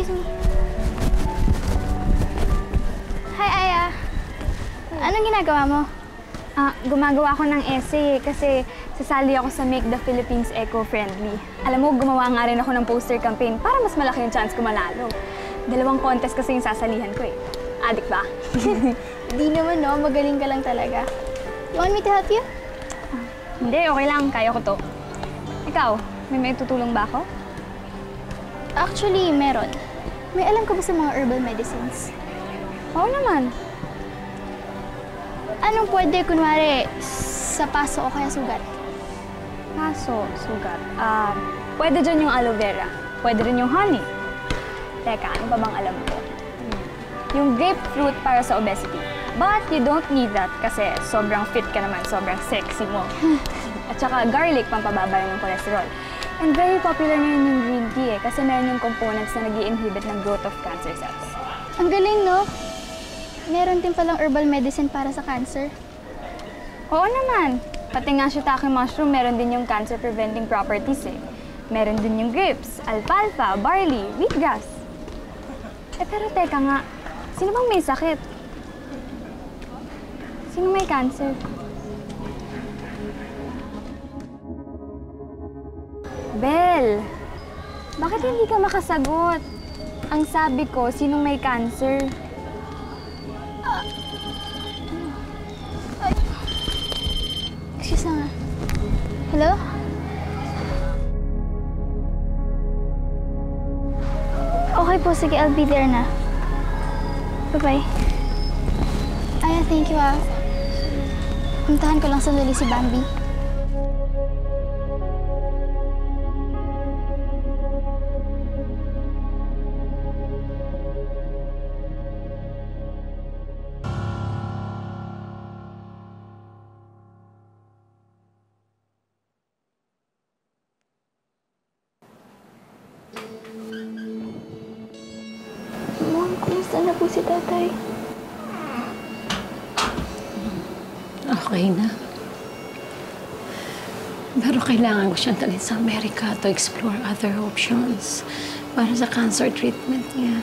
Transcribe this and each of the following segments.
Excuse me. Hi, Aya. Anong ginagawa mo? Gumagawa ako ng essay kasi sasali ako sa Make the Philippines Eco-Friendly. Alam mo, gumawa nga rin ako ng poster campaign para mas malaki yung chance ko manalo. 2 contest kasi yung sasalihan ko eh. Adik ba? Di naman, no? Magaling ka lang talaga. You want me to help you? Hindi, okay lang. Kaya ko to. Ikaw, may tutulong ba ako? Actually, meron. May alam ka ba sa mga herbal medicines? Oo naman. Anong pwede, kunwari, sa paso o kaya sugat? Paso, sugat. Pwede dyan yung aloe vera. Pwede rin yung honey. Teka, ano pa bang alam ko? Yung grapefruit para sa obesity. But you don't need that kasi sobrang fit ka naman, sobrang sexy mo. At saka garlic, pampababa ng cholesterol. And very popular ngayon yung green tea eh, kasi meron yung components na nag-i-inhibit ng growth of cancer cells. Ang galing, no? Meron din palang herbal medicine para sa cancer. Oo naman. Pati nga shiitake mushroom, meron din yung cancer-preventing properties eh. Meron din yung grapes, alfalfa, barley, wheatgrass. Eh pero teka nga, sino bang may sakit? Sino may cancer? Bel, bakit hindi ka makasagot? Ang sabi ko, sinong may cancer? Excuse na nga. Hello? Okay po, sige, I'll be there na. Bye-bye. Aya, thank you ah. Puntahan ko lang sandali si Bambi. Mom, kumusta na po si tatay? Okay na. Pero kailangan ko siyang dalhin sa Amerika to explore other options para sa cancer treatment niya.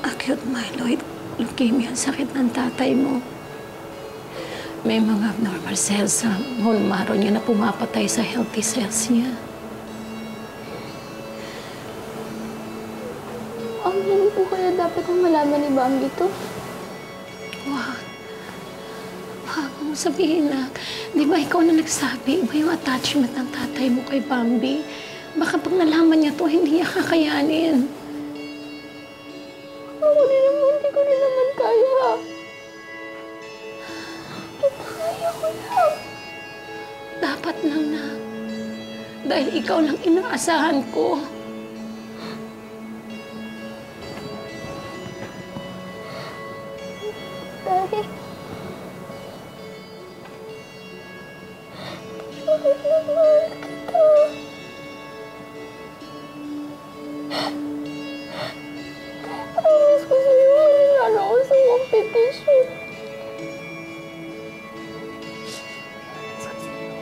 Acute myeloid leukemia ang sakit ng tatay mo. May mga abnormal cells sa bone marrow niya na pumapatay sa healthy cells niya. Hindi po kaya dapat ang malaman ni Bambi to? Wag. Wag mong sabihin na, di ba ikaw na nagsabi, iba yung attachment ng tatay mo kay Bambi? Baka pag nalaman niya to, hindi niya kakayanin. Ako rin naman, hindi ko rin naman kaya. Kaya ko lang. Dapat lang na. Dahil ikaw lang inaasahan ko. Tay. Bakit nagmahal kita? Promise ko sa'yo, mananalo ako sa competition. Promise ko sa'yo.